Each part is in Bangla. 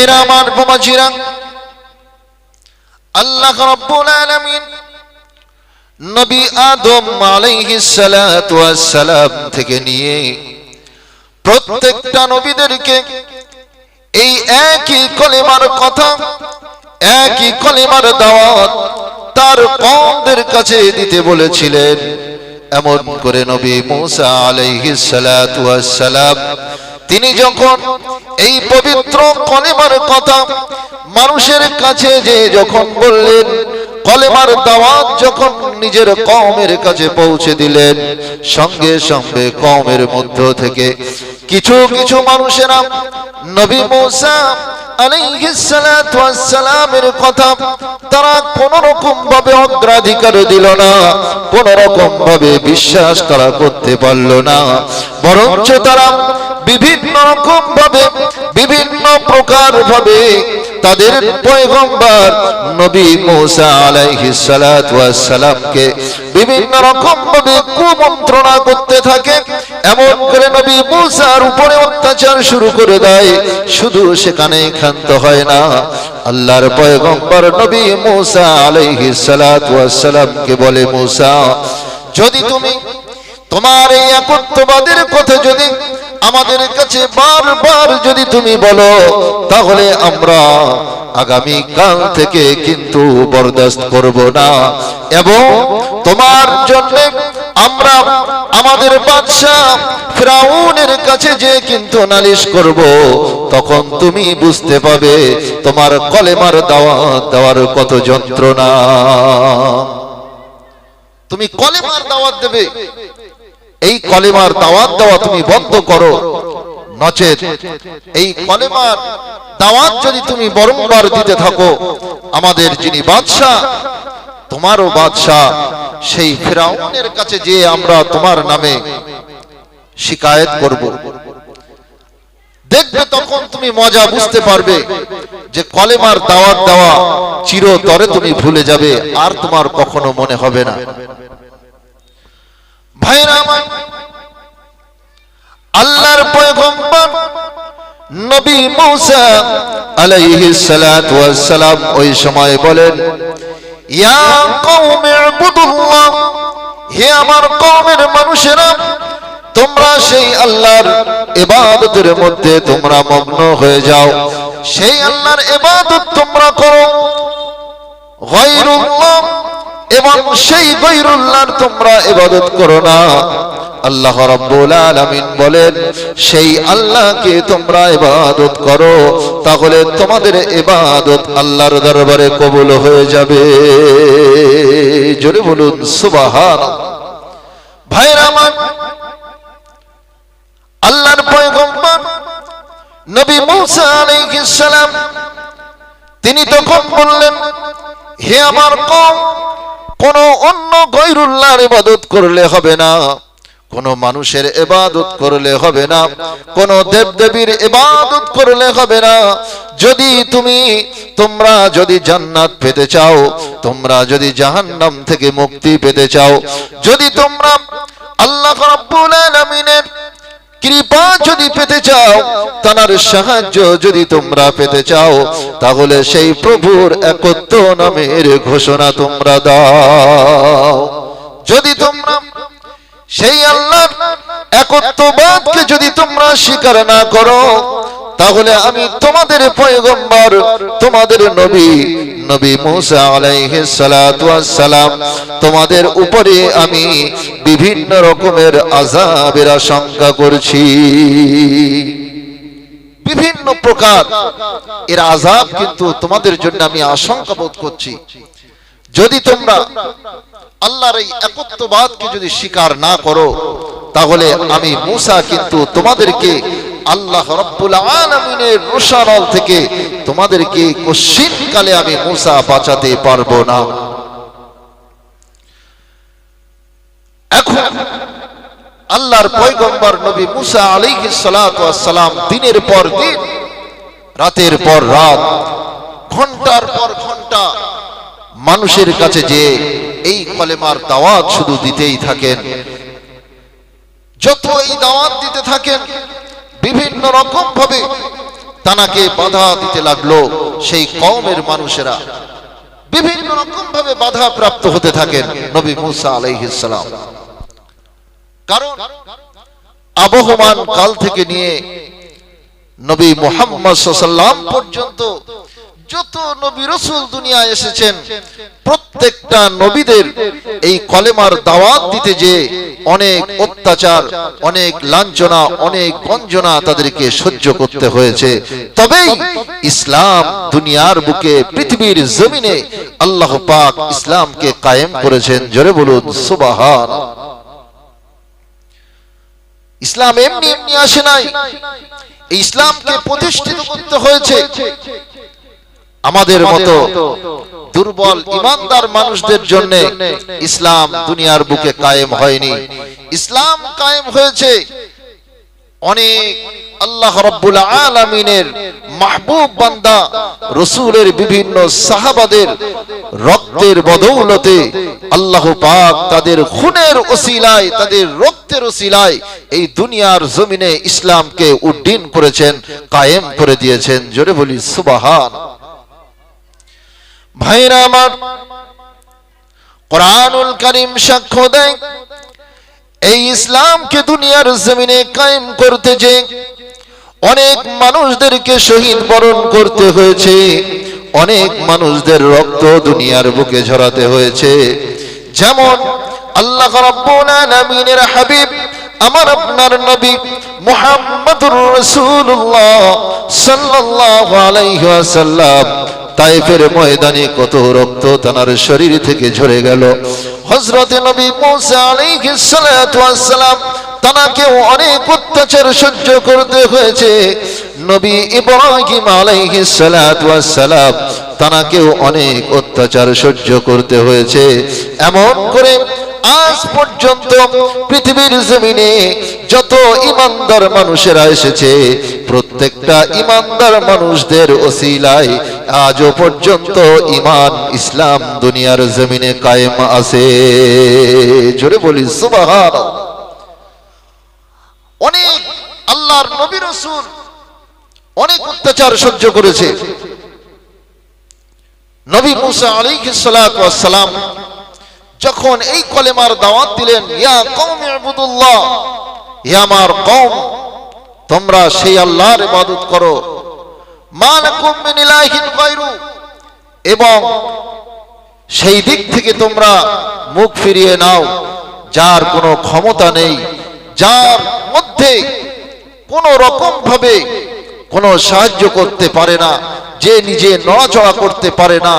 ভাইরা আমার, বোমাজিরা, আল্লাহ রাব্বুল আলামিন নবী আদম আলাইহিস সালাতু ওয়াস সালাম থেকে নিয়ে প্রত্যেকটা নবীদেরকে এই একই কলিমার কথা, একই কলিমার দাওয়াত তার কওমদের কাছে দিতে বলেছিলেন। এমন করে নবী মুসা আলাইহিস সালাতু ওয়াস সালাম তিনি যখন এই পবিত্র কলিমার কথা মানুষের কাছে যে যখন বললেন, কলেমার দাওয়াত যখন নিজের কওমের কাছে পৌঁছে দিলেন, সঙ্গে সঙ্গে কওমের মধ্য থেকে কিছু কিছু মানুষেরা নবী মুসা আলাইহিস সালাতু ওয়াস সালামের কথা তারা কোন রকম ভাবে অগ্রাধিকার দিল না, কোন রকম ভাবে বিশ্বাস তারা করতে পারল না, বরঞ্চ তারা বিভিন্ন রকম ভাবে বিভিন্ন প্রকার ভাবে তাদের পয়গম্বর নবী মুসা আলাইহিস সালাতু ওয়াস সালামকে বিভিন্ন রকম ভাবে কুমন্ত্রণা করতে থাকে। এমন করে নবী মুসার উপরে অত্যাচার শুরু করে দেয়। শুধু সেখানে ক্ষান্ত হয় না, আল্লাহর পয়গম্বর নবী মুসা আলাইহিস সালাতু ওয়াস সালামকে বলে, মুসা, যদি তুমি তোমার এই একত্ববাদের কথা যদি আমাদের কাছে বারবার যদি তুমি বলো, তাহলে আমরা আগামী কাল থেকে কিন্তু বরদাস্ত করব না, এবং তোমার জন্য আমরা আমাদের বাদশা ফিরাউনের কাছে যে কিন্তু নালিশ করব। তখন তুমি বুঝতে পাবে তোমার কলেমার দাওয়াত দেওয়ার কত যন্ত্রণা। তুমি কলেমার দাওয়াত দেবে, এই কলেমার দাওয়াত দেওয়া তুমি বন্ধ করো, নচেত এই কলেমার দাওয়াত যদি তুমি বারংবার দিতে থাকো, আমাদের যিনি বাদশা, তোমারও বাদশা, সেই ফিরাউনের কাছে যে আমরা তোমার নামে শিকায়েত করব। দেখবে তখন তুমি মজা বুঝতে পারবে যে কলেমার দাওয়াত দেওয়া চিরতরে তুমি ভুলে যাবে, আর তোমার কখনো মনে হবে না। ভাইরা আমার, আল্লাহর পয়গম্বর নবী মুসা আলাইহিস সালাতু ওয়াস সালাম ওই সময় বলেন, ইয়া কওমি ইবুদুল্লাহ, হে আমার কওমের মানুষেরা, তোমরা সেই আল্লাহর ইবাদতের মধ্যে তোমরা মগ্ন হয়ে যাও, সেই আল্লাহর ইবাদত তোমরা করো। গায়রুল্লাহ, এবং সেই গায়রুল্লাহর তোমরা ইবাদত করো না। আল্লাহ রাব্বুল আলামিন বলেন, সেই আল্লাহকে তোমরা ইবাদত করো, তাহলে তোমাদের ইবাদত আল্লাহর দরবারে কবুল হয়ে যাবে। জোরে বলুন সুবহানাল্লাহ। ভাইরা আমার, আল্লাহর পয়গম্বর নবী মুসা আলাইহিস সালাম তিনি তখন বললেন, হে আমার কওম, কোন অন্য গায়রুল্লাহর ইবাদত করলে হবে না, কোন মানুষের ইবাদত করলে হবে না, কোন দেবদেবীর ইবাদত করলে হবে না। যদি তোমরা যদি জান্নাত পেতে চাও, তোমরা যদি জাহান্নাম থেকে মুক্তি পেতে চাও, যদি তোমরা আল্লাহ রাব্বুল আলামিনের কৃপা যদি পেতে চাও, তার সাহায্য যদি তোমরা পেতে চাও, তাহলে সেই প্রভুর একত্ব নামের ঘোষণা তোমরা দাও। যদি তোমরা সেই আল্লাহর একত্ববাদকে যদি তোমরা স্বীকার না করো, তাহলে আমি তোমাদের পয়গম্বর, তোমাদের নবী মুসা আলাইহিস সালাতু ওয়াস সালাম, তোমাদের উপরে আমি বিভিন্ন রকমের আযাবের আশঙ্কা করছি। বিভিন্ন প্রকার এর আযাব কিন্তু তোমাদের জন্য আমি আশঙ্কা বোধ করছি। যদি তোমরা আল্লাহর এই একত্ববাদকে যদি স্বীকার না করো, তাহলে আমি মুসা কিন্তু তোমাদেরকে আল্লাহ রাব্বুল আলামিনের রোষানল থেকে তোমাদেরকে কোশ্চিনকালে আমি মুসা বাঁচাতে পারবো না। এখন আল্লাহর পয়গম্বর নবী মুসা আলাইহিস সালাতু ওয়াস সালাম দিনের পর দিন, রাতের পর রাত, ঘন্টার পর ঘন্টা মানুষের কাছে যে এই কলেমার দাওয়াত শুধু দিতেই থাকেন। যত এই দাওয়াত দিতে থাকেন, বিভিন্ন রকম ভাবে তানাকে বাধা দিতে লাগলো। সেই কওমের মানুষেরা বিভিন্ন রকম ভাবে বাধা প্রাপ্ত হতে থাকেন নবী মুসা আলাইহিস সালাম। কারণ আবহমান কাল থেকে নিয়ে নবী মুহাম্মদ সাল্লাল্লাহু আলাইহি ওয়াসাল্লাম পর্যন্ত যত নবী রাসূল দুনিয়ায় এসেছেন, প্রত্যেকটা নবীদের এই কলেমার দাওয়াত দিতে যে অনেক অত্যাচার, অনেক লাঞ্ছনা, অনেক গঞ্জনা তাদেরকে সহ্য করতে হয়েছে। তবেই ইসলাম দুনিয়ার বুকে, পৃথিবীর জমিনে আল্লাহ পাক ইসলামকে কায়েম করেছেন। জোরে বলুন সুবহানাল্লাহ। ইসলাম এমনি এমনি আসে নাই, এই ইসলামকে প্রতিষ্ঠিত করতে হয়েছে। আমাদের মতো দুর্বল ইমানদার মানুষদের জন্য ইসলাম দুনিয়ার বুকে কায়েম হয়নি। ইসলাম কায়েম হয়েছে অনেক আল্লাহ রাব্বুল আলামিনের মাহবুব বান্দা রাসূলের বিভিন্ন সাহাবাদের রক্তের বদৌলতে। আল্লাহ পাক তাদের খুনের ওসিলায়, তাদের রক্তের ওসিলায় এই দুনিয়ার জমিনে ইসলামকে উড্ডীন করেছেন, কায়েম করে দিয়েছেন। জোরে বলি সুবহানাল্লাহ। ভাইরা আমার, কোরআনুল কারীম সাক্ষ্য দেয় এই ইসলামকে দুনিয়ার জমিনে কায়েম করতে যে অনেক মানুষদেরকে শহীদ বরণ করতে হয়েছে, অনেক মানুষদের রক্ত দুনিয়ার বুকে ঝরাতে হয়েছে। যেমন আল্লাহ রাব্বুল আলামিনের হাবিব আমার আপনার নবী মুহাম্মদুর রাসূলুল্লাহ সাল্লাল্লাহু আলাইহি ওয়াসাল্লাম তায়েফের ময়দানে কত রক্ত তার শরীর থেকে ঝরে গেল। হযরত নবী মুসা আলাইহিস সালাতু ওয়াস সালাম তানাকেও অনেক অত্যাচার সহ্য করতে হয়েছে। নবী ইব্রাহিম আলাইহিস সালাতু ওয়াস সালাম তানাকেও অনেক অত্যাচার সহ্য করতে হয়েছে। এমন করে আজ পর্যন্ত পৃথিবীর জমিনে যত ইমানদার মানুষেরা এসেছে, প্রত্যেকটা ইমানদার মানুষদের ওসিলায় আজও পর্যন্ত ঈমান ইসলাম দুনিয়ার জমিনে কায়েম আছে। জোরে বলি সুবহানাল্লাহ। অনেক আল্লাহর নবী রাসূল অনেক অত্যাচার সহ্য করেছে। নবী মুসা আলাইহিস সালাতু ওয়াস সালাম যখন এই কলেমার দাওয়াত দিলেন, ইয়া কওমি ইবুদুল্লাহ, হে আমার কওম তোমরা সেই আল্লাহর ইবাদত করো, মা লাকুম মিন ইলাহিন গায়রু, এবং সেই দিক থেকে তোমরা মুখ ফিরিয়ে নাও যার কোনো ক্ষমতা নেই, যার মধ্যে কোনো রকম ভাবে কোনো সাহায্য করতে পারে না, যে নিজে নড়াচড়া করতে পারে না,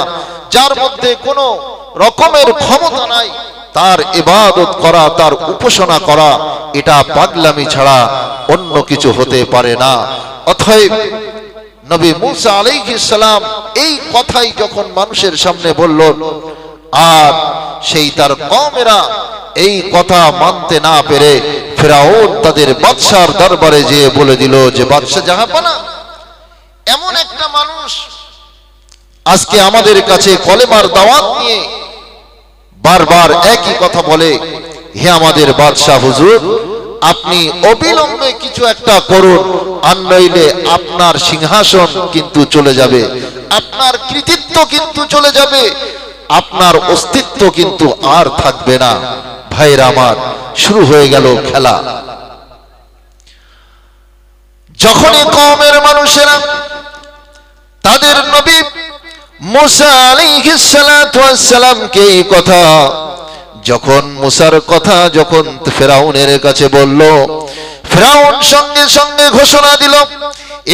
যার মধ্যে কোনো রকমের ক্ষমতা নাই, তার ইবাদত করা, তার উপাসনা করা এটা পাগলামি ছাড়া অন্য কিছু হতে পারে না। অতএব নবী মুসা আলাইহিস সালাম এই কথাই যখন মানুষের সামনে বললেন, আর সেই তার কওমেরা এই কথা মানতে না পেরে ফিরআউন তাদের বাদশার দরবারে যেয়ে বলে দিল যে, বাদশা জাহাপানা, এমন একটা মানুষ আজকে আমাদের কাছে কলেমার দাওয়াত নিয়ে বারবার একই কথা বলে, হে আমাদের বাদশাহ হুজুর, আপনি অবিলম্বে কিছু একটা করুন, আর নইলে আপনার সিংহাসন কিন্তু চলে যাবে, আপনার কৃতিত্ব কিন্তু চলে যাবে, আপনার অস্তিত্ব কিন্তু আর থাকবে না। ভাইরা আমার, শুরু হয়ে গেল খেলা। যখনই কওমের মানুষেরা তাদের নবী মুসা আলাইহিস সালাতু ওয়াস সালামকে এই কথা, যখন মুসার কথা যখন ফিরআউনের কাছে বলল, ফিরআউন সঙ্গে সঙ্গে ঘোষণা দিল,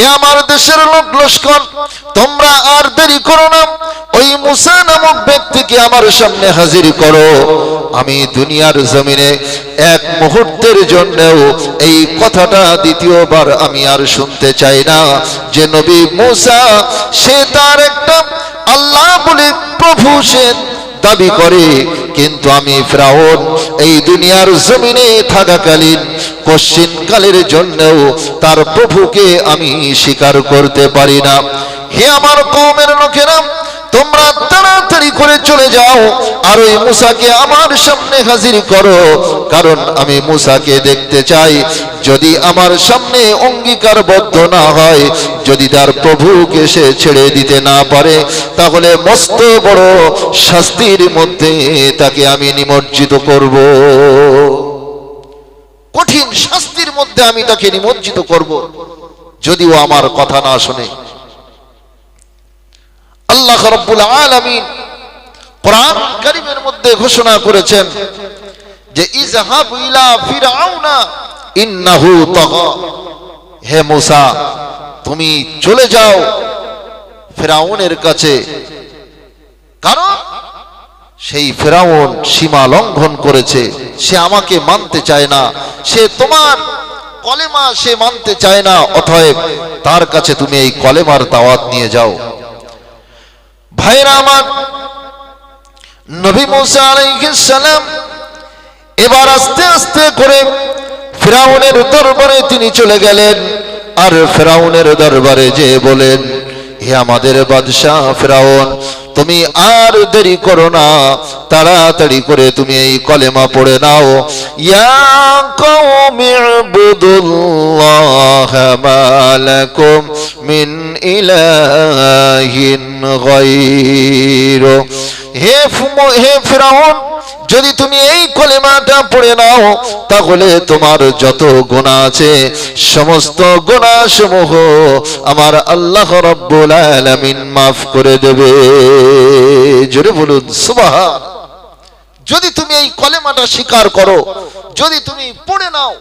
এ আমার দেশের লোক লস্কর, তোমরা আর দেরি করো না, ওই মুসা নামক ব্যক্তিকে আমার সামনে হাজির করো। আমি দুনিয়ার জমিনে এক মুহূর্তের জন্যও এই কথাটা দ্বিতীয়বার আমি আর শুনতে চাই না যে নবী মুসা সে তার একটা আল্লাহ বলে প্রভু সে দাবি করে, কিন্তু আমি ফিরআউন এই দুনিয়ার জমিনে থাকাকালীন কশ্চিন কালের জন্যও তার প্রভুকে আমি স্বীকার করতে পারি না। হে আমার কওমের লোকেরা, তোমরা তাড়াতাড়ি করে চলে যাও আর ওই মূসাকে আমার সামনে হাজির করো, কারণ আমি মূসাকে দেখতে চাই। যদি আমার সামনে অঙ্গীকারবদ্ধ না হয়, যদি তার প্রভুকে সে ছেড়ে দিতে না পারে, তাহলে মস্ত বড় শাস্তির মধ্যে তাকে আমি নিমজ্জিত করব, কঠিন শাস্তির মধ্যে আমি তাকে নিমজ্জিত করব যদি ও আমার কথা না শুনে। আল্লাহ রাব্বুল আলামিন কোরআন কারীমের মধ্যে ঘোষণা করেছেন যে ইযহাবু ইলা ফিরআউনা ইন্নাহু তাগা, হে মূসা তুমি চলে যাও ফিরআউনের কাছে, কারণ সেই ফিরআউন সীমা লঙ্ঘন করেছে, সে আমাকে মানতে চায় না, সে তোমার কলেমা সে মানতে চায় না, অতএব তার কাছে তুমি এই কলেমার দাওয়াত নিয়ে যাও। ভাইরা আমার, নবী মূসা আলাইহিস সালাম এবার আস্তে আস্তে করে ফিরআউনের দরবারে তিনি চলে গেলেন, আর ফিরআউনের দরবারে যে বলেন, হে আমাদের বাদশা ফিরআউন, তুমি আর দেরি করো না, তাড়াতাড়ি করে তুমি এই কলেমা পড়ে নাও। ইয়া কওমি ইবুদুল্লাহা মা লাকুম মিন ইলাহিন গায়রু, হে ফিরআউন, যদি তুমি এই কলেমাটা পড়ে নাও, তাহলে তোমার যত গুনাহ আছে সমস্ত গুনাহসমূহ আমার আল্লাহ রাব্বুল আলামিন মাফ করে দেবে। জোরে বলুন সুবহান। যদি তুমি এই কলেমাটা স্বীকার করো, যদি তুমি পড়ে নাও,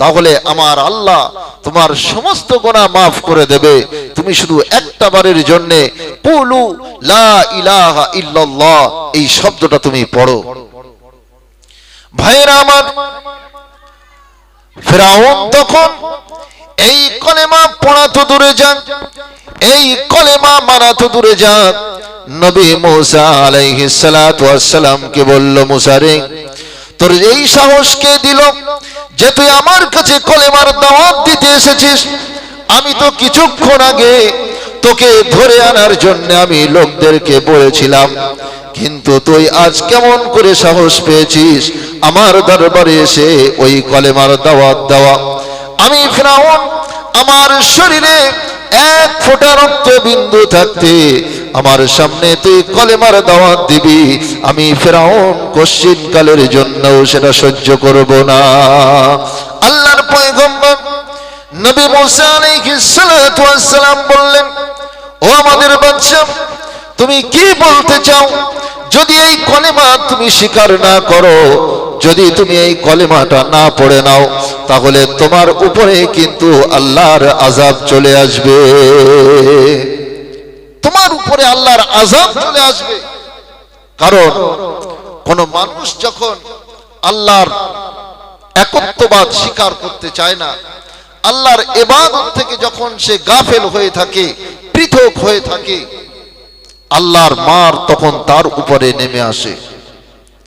তাহলে আমার আল্লাহ তোমার সমস্ত গুনাহ মাফ করে দেবে। তুমি শুধু একটা বারের জন্য কুলু লা ইলাহা ইল্লাল্লাহ এই শব্দটা তুমি পড়ো। ভাইরা আমার, ফিরআউন তখন এই কলেমা পড়া তো দূরে যাক, এই কলেমা মানা তো দূরে যাক, নবী মূসা আলাইহিস সালাতু ওয়াস সালামকে বলল, মূসা রে, তোর এই সাহস কে দিল যে তুই আমার কাছে কলেমার দাওয়াত দিতে এসেছিস? আমি তো কিছুক্ষণ আগে তোকে ধরে আনার জন্য আমি লোকদেরকে বলেছিলাম, কিন্তু তুই আজ কেমন করে সাহস পেয়েছিস আমার দরবারে এসে ওই কলেমার দাওয়াত দেওয়া? আমি ফিরআউন, আমার শরীরে এক ফোঁটা রক্ত বিন্দু থাকতে আমার সামনে তুই কলেমার দাওয়াত দিবি, আমি ফিরআউন কশিন কালের জন্য সেটা সহ্য করব না। আল্লাহর পয়গম্বর নবী মূসা আলাইহিস সালাতু ওয়াস সালাম বললেন, ও আমাদের বাদশা, তুমি কি বলতে চাও? যদি এই কলেমা তুমি স্বীকার না করো, যদি তুমি এই কলেমাটা না পড়ে নাও, তাহলে তোমার উপরে কিন্তু আল্লাহর আযাব চলে আসবে, তোমার উপরে আল্লাহর আযাব চলে আসবে। কারণ কোন মানুষ যখন আল্লাহর একত্ববাদ স্বীকার করতে চায় না, আল্লাহর ইবাদত থেকে যখন সে গাফেল হয়ে থাকে, পৃথক হয়ে থাকে, আল্লাহর মার তখন তার উপরে নেমে আসে।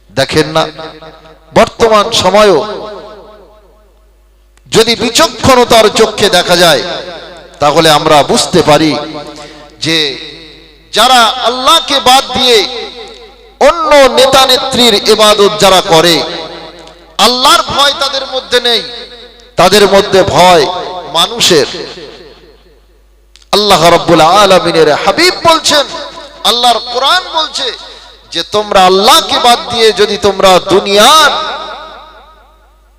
দেখেন না, বর্তমান সময়ও যদি বিচক্ষণতার চোখে দেখা যায়, তাহলে আমরা বুঝতে পারি যে যারা আল্লাহকে বাদ দিয়ে অন্য নেতা নেত্রীর ইবাদত যারা করে, আল্লাহর ভয় তাদের মধ্যে নেই, তাদের মধ্যে ভয় মানুষের। আল্লাহ রাব্বুল আলামিনের হাবিব বলছেন, আল্লাহর কোরআন বলছে যে তোমরা আল্লাহকে বাদ দিয়ে যদি তোমরা দুনিয়ার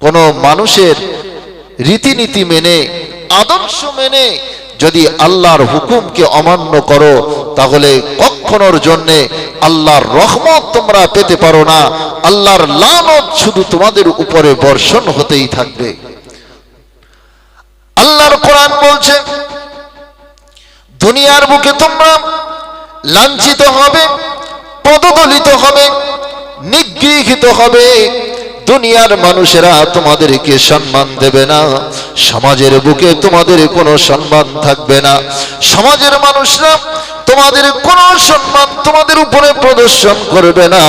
কোন মানুষের রীতিনীতি মেনে, আদর্শ মেনে যদি আল্লাহর হুকুমকে অমান্য করো, তাহলে কখনোর জন্য আল্লাহর রহমত তোমরা পেতে পারো না, আল্লাহর লানত শুধু তোমাদের উপরে বর্ষণ হতেই থাকবে। আল্লাহর কোরআন বলছে দুনিয়ার বুকে তোমরা লাঞ্ছিত হবে, পদদলিত হবে, নিগৃহীত হবে, দুনিয়ার মানুষেরা তোমাদেরকে সম্মান দেবে না, সমাজের বুকে তোমাদের কোনো সম্মান থাকবে না, সমাজের মানুষরা তোমাদের কোনো সম্মান তোমাদের উপরে প্রদর্শন করবে না।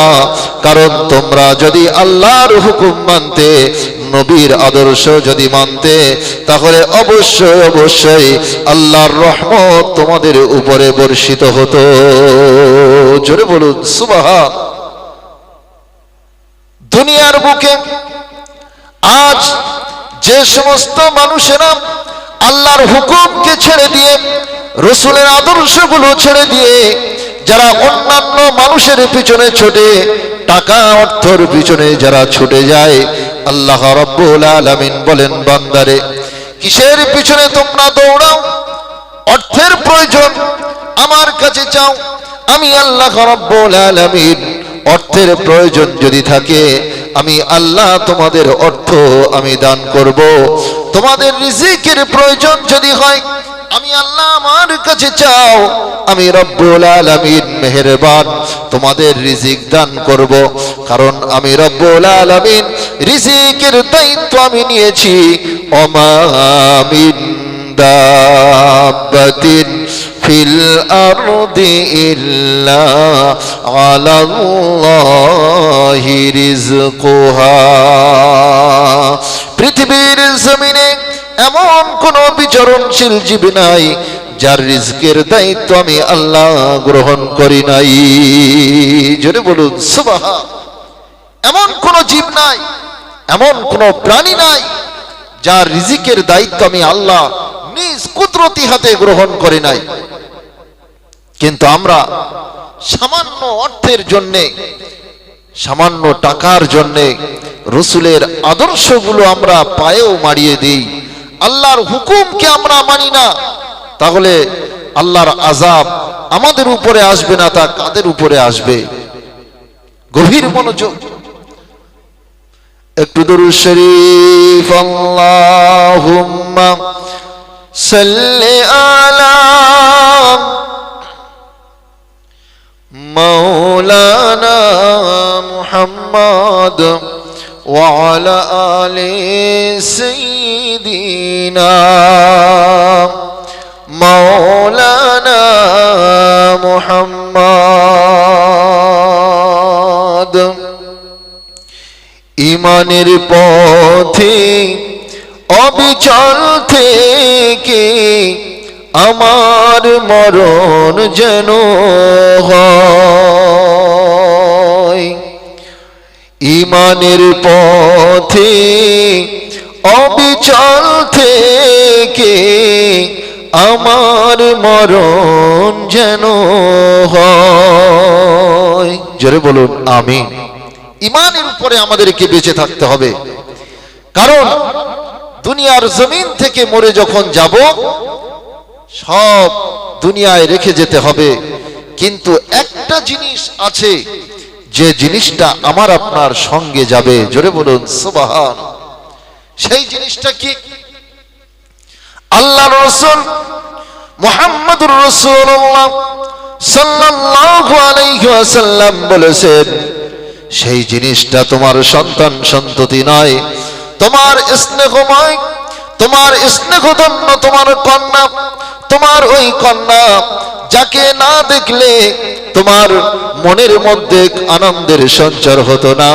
কারণ তোমরা যদি আল্লাহর হুকুম মানতে, নবীর আদর্শ যদি মানতে, তাহলে অবশ্যই অবশ্যই আল্লাহর রহমত তোমাদের উপরে বর্ষিত হতো। জোরে বলুন সুবহান। দুনিয়ার বুকে আজ যে সমস্ত মানুষেরা আল্লাহর হুকুমকে ছেড়ে দিয়ে, রসুলের আদর্শগুলো ছেড়ে দিয়ে যারা অন্যান্য মানুষের পিছনে ছোটে, টাকা অর্থের পিছনে যারা ছুটে যায়, আল্লাহ রাব্বুল আলামিন বলেন, বান্দারে কিসের পিছনে তোমরা দৌড়াও? অর্থের প্রয়োজন, আমার কাছে চাও, আমি আল্লাহ রাব্বুল আলামিন অর্থের প্রয়োজন যদি থাকে, আমি আল্লাহ তোমাদের অর্থ আমি দান করব। তোমাদের রিজিকের প্রয়োজন যদি হয়, আমি আল্লাহ আমার কাছে চাও, আমি রব্বুল আলামিন মেহেরবান তোমাদের রিজিক দান করব। কারণ আমি রব্বুল আলামিন রিজিকের দায়িত্ব আমি নিয়েছি। ওমা মিন দাব্বাতিন ফিল আরদি ইল্লা আলাল্লাহি রিজকুহা। পৃথিবীর জমিনে এমন কোন বিচরণশীল জীব নাই যার রিজকের দায়িত্ব আমি আল্লাহ গ্রহণ করি নাই। জোরে বলুন সুবহান। এমন কোন জীব নাই, এমন কোন প্রাণী নাই যার রিজিকের দায়িত্ব আমি আল্লাহ নিজ কুদরতি হাতে গ্রহণ করি নাই। কিন্তু আমরা সামান্য অর্থের জন্যে, সামান্য টাকার জন্যে রসুলের আদর্শগুলো আমরা পায়েও মারিয়ে দিই, আল্লাহর হুকুমকে আমরা মানি না। তাহলে আল্লাহর আযাব আমাদের উপরে আসবে না, তা কাদের উপরে আসবে? গভীর মনোযোগ, একটু দরুদ শরীফ। আল্লাহুম্মা সাল্লি আলা মাওলানা মুহাম্মদ ওয়া আলা আলি সাইয়্যিদিনা মাওলানা মুহাম্মদ। ঈমানের পথে অবিচল থেকে আমার মরণ যেন হয়। ঈমানের পথে অবিচল থেকে আমার মরণ যেন হয়। জোরে বলুন আমিন। ঈমানের উপরে আমাদেরকে বেঁচে থাকতে হবে, কারণ দুনিয়ার জমিন থেকে মরে যখন যাব, সব দুনিয়ায় রেখে যেতে হবে। কিন্তু একটা জিনিস আছে, যে জিনিসটা আমার আপনার সঙ্গে যাবে। জোরে বলুন সুবহান। সেই জিনিসটা কি? আল্লাহর রাসূল মুহাম্মদুর রাসূলুল্লাহ সাল্লাল্লাহু আলাইহি ওয়াসাল্লাম বলেছেন, সেই জিনিসটা তোমার সন্তান সন্ততি নয়, তোমার স্নেহময়, তোমার স্নেহধন্য তোমার কন্যা, তোমার ওই কন্যা যাকে না দেখলে তোমার মনের মধ্যে আনন্দের সঞ্চার হতো না,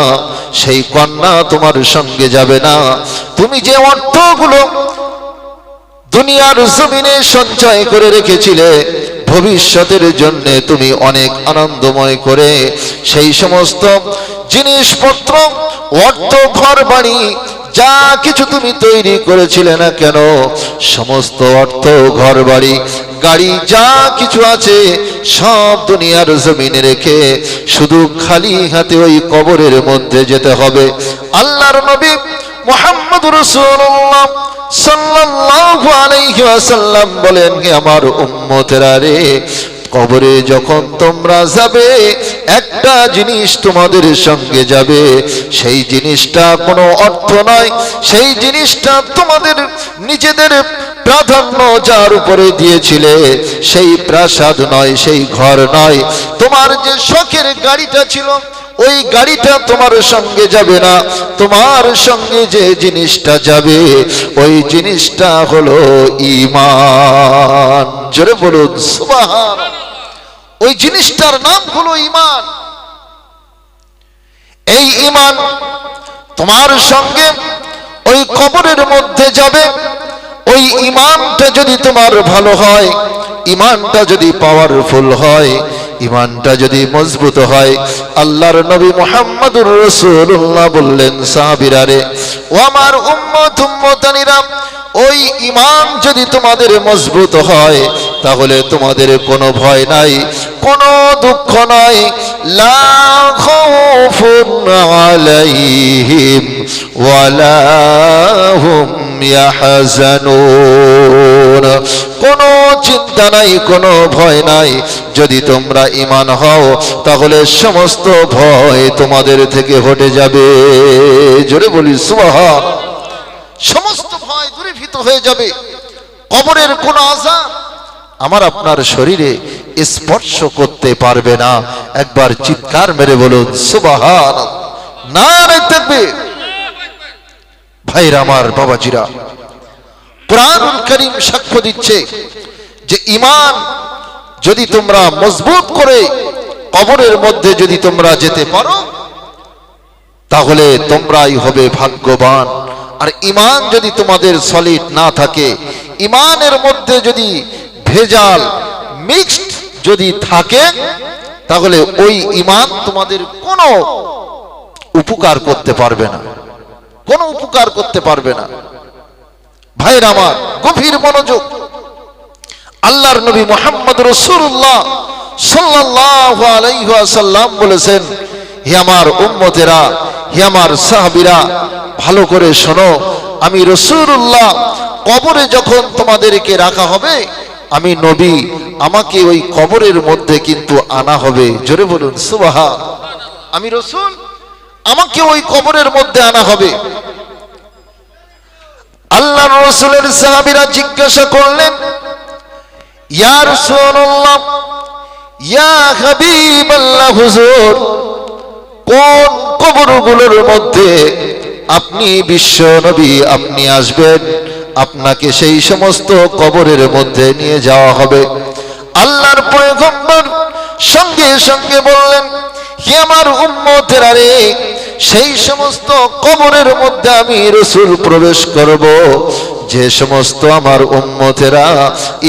সেই কন্যা তোমার সঙ্গে যাবে না। তুমি যে অর্থগুলো দুনিয়ার জমিনে সঞ্চয় করে রেখেছিলে ভবিষ্যতের জন্য, তুমি অনেক আনন্দময় করে সেই সমস্ত জিনিসপত্র, অর্থ, ঘর বাড়ি, যা কিছু তুমি তৈরি করেছিলে না কেন, সমস্ত অর্থ, ঘর বাড়ি, গাড়ি, যা কিছু আছে সব দুনিয়ার জমিনে রেখে শুধু খালি হাতে ওই কবরের মধ্যে যেতে হবে। আল্লাহর নবী মুহাম্মদুর রাসূলুল্লাহ সাল্লাল্লাহু আলাইহি ওয়াসাল্লাম বলেন, হে আমার উম্মতেরা রে, কবরে যখন তোমরা যাবে, একটা জিনিস তোমাদের সঙ্গে যাবে। সেই জিনিসটা কোনো অর্থ নয়, সেই জিনিসটা তোমাদের নিজেদের প্রাধান্য যার উপরে দিয়েছিলে, সেই প্রাসাদ নয়, সেই ঘর নয়, তোমার যে শখের গাড়িটা ছিল, ওই গাড়িটা তোমার সঙ্গে যাবে না। তোমার সঙ্গে যে জিনিসটা যাবে, ওই জিনিসটা হলো ঈমান। জোরে বলুন সুবহান। ওই জিনিসটার নাম হলো ঈমান। এই ঈমান তোমার সঙ্গে ওই কবরের মধ্যে যাবে। ওই ঈমানটা যদি তোমার ভালো হয়, ঈমানটা যদি পাওয়ারফুল হয়, ইমানটা যদি মজবুত হয়, আল্লাহর নবী মুহাম্মদুর রাসূলুল্লাহ বললেন, সাহাবীরা রে, ও আমার উম্মত উম্মতানিরা, ওই ঈমান যদি তোমাদের মজবুত হয় তাহলে তোমাদের কোনো ভয় নাই, কোনো দুঃখ নাই। লা খাউফুন আলাইহিম ওয়ালা হুম ইয়াহজানুন। কোনো চিন্তা নাই, কোনো ভয় নাই। যদি তোমরা ঈমান হও তাহলে সমস্ত ভয় তোমাদের থেকে হটে যাবে। জোরে বলি সুবহান। সমস্ত ভয় দূরীভূত হয়ে যাবে। কবরের কোন আযাব আমার আপনার শরীরে স্পর্শ করতে পারবে না। একবার চিৎকার মেরে বলুন সুবহানাল্লাহ। নারে তাকবীর। ভাইরা আমার, বাবাজিরা, কুরআনুল কারীম সাক্ষ্য দিচ্ছে যে ঈমান যদি তোমরা মজবুত করে কবরের মধ্যে যদি তোমরা যেতে পারো তাহলে তোমরাই হবে ভাগ্যবান। আর ঈমান যদি তোমাদের সলিড না থাকে, ঈমানের মধ্যে যদি ভেজাল মিক্সড যদি থাকে, তাহলে ওই ঈমান তোমাদের কোনো উপকার করতে পারবে না, কোনো উপকার করতে পারবে না। ভাইরা আমার, গভীর মনোযোগ। আল্লাহর নবী মুহাম্মদ রাসূলুল্লাহ সাল্লাল্লাহু আলাইহি ওয়াসাল্লাম বলেছেন, হে আমার উম্মতেরা, হে আমার সাহাবীরা, ভালো করে শোনো, আমি রাসূলুল্লাহ কবরে যখন তোমাদেরকে রাখা হবে, আমি নবী, আমাকে ওই কবরের মধ্যে কিন্তু আনা হবে। জোরে বলুন সুবহান। আমি রাসূল, আমাকে ওই কবরের মধ্যে আনা হবে। আল্লাহর রাসূলের সাহাবীরা জিজ্ঞাসা করলেন, ইয়া রাসূলুল্লাহ, ইয়া হাবিবাল্লাহ, হুজুর, কোন কবরগুলোর মধ্যে আপনি বিশ্ব নবী আপনি আসবেন, আপনাকে সেই সমস্ত কবরের মধ্যে নিয়ে যাওয়া হবে? আল্লাহর পয়গম্বর সঙ্গে সঙ্গে বললেন, হে আমার উম্মতেরা রে, সেই সমস্ত কবরের মধ্যে আমি রাসূল প্রবেশ করব যে সমস্ত আমার উম্মতেরা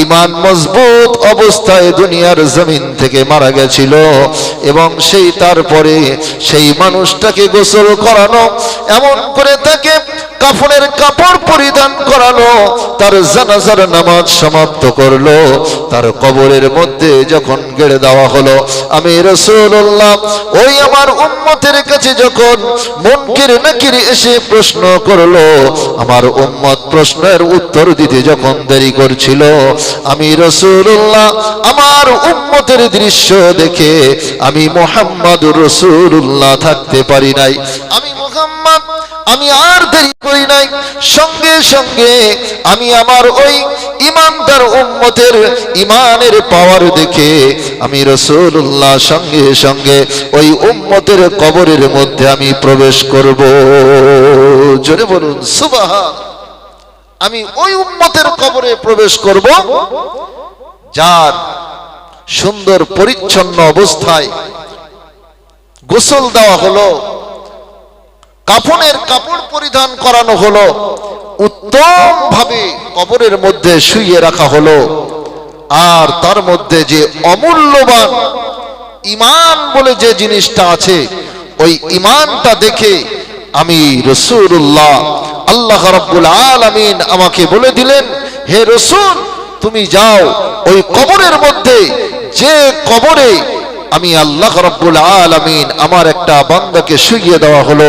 ঈমান মজবুত অবস্থায় দুনিয়ার জমিন থেকে মারা গেছিল, এবং সেই তারপরে সেই মানুষটাকে গোসল করানো, এমন করে তাকে কাফনের কাপড় পরিধান করানো, তার জানাজার নামাজ সমাপ্ত করলো, তার কবরের মধ্যে যখন গেড়ে দেওয়া হলো, আমি রাসূলুল্লাহ ওই আমার উম্মতের কাছে যখন মুনকির নাকির এসে প্রশ্ন করলো, আমার উম্মত প্রশ্নের উত্তর দিতে যখন দেরি করছিল, আমি রাসূলুল্লাহ আমার উম্মতের দৃশ্য দেখে আমি মুহাম্মদুর রাসূলুল্লাহ থাকতে পারি নাই। আমি মুহাম্মদ, আমি আর দেরি করি নাই, সঙ্গে সঙ্গে আমি আমার ওই ঈমানদার উম্মতের ঈমানের পাওয়ার দেখে আমি রাসূলুল্লাহ সঙ্গে সঙ্গে ওই উম্মতের কবরের মধ্যে আমি প্রবেশ করব। জোরে বলুন সুবহান। আমি ওই উম্মতের কবরে প্রবেশ করব যার সুন্দর পরিচ্ছন্ন অবস্থায় গোসল দেওয়া হলো, কাফনের কাপড় পরিধান করানো হলো, উত্তম ভাবে কবরের মধ্যে শুইয়ে রাখা হলো, আর তার মধ্যে যে অমূল্যবান ঈমান বলে যে জিনিসটা আছে, ওই ঈমানটা দেখে আমি রাসূলুল্লাহ, আল্লাহ রাব্বুল আলামিন আমাকে বলে দিলেন, হে রাসূল, তুমি যাও ওই কবরের মধ্যে, যে কবরে আমি আল্লাহ রাব্বুল আলামিন আমার একটা বান্দাকে শুইয়ে দেওয়া হলো,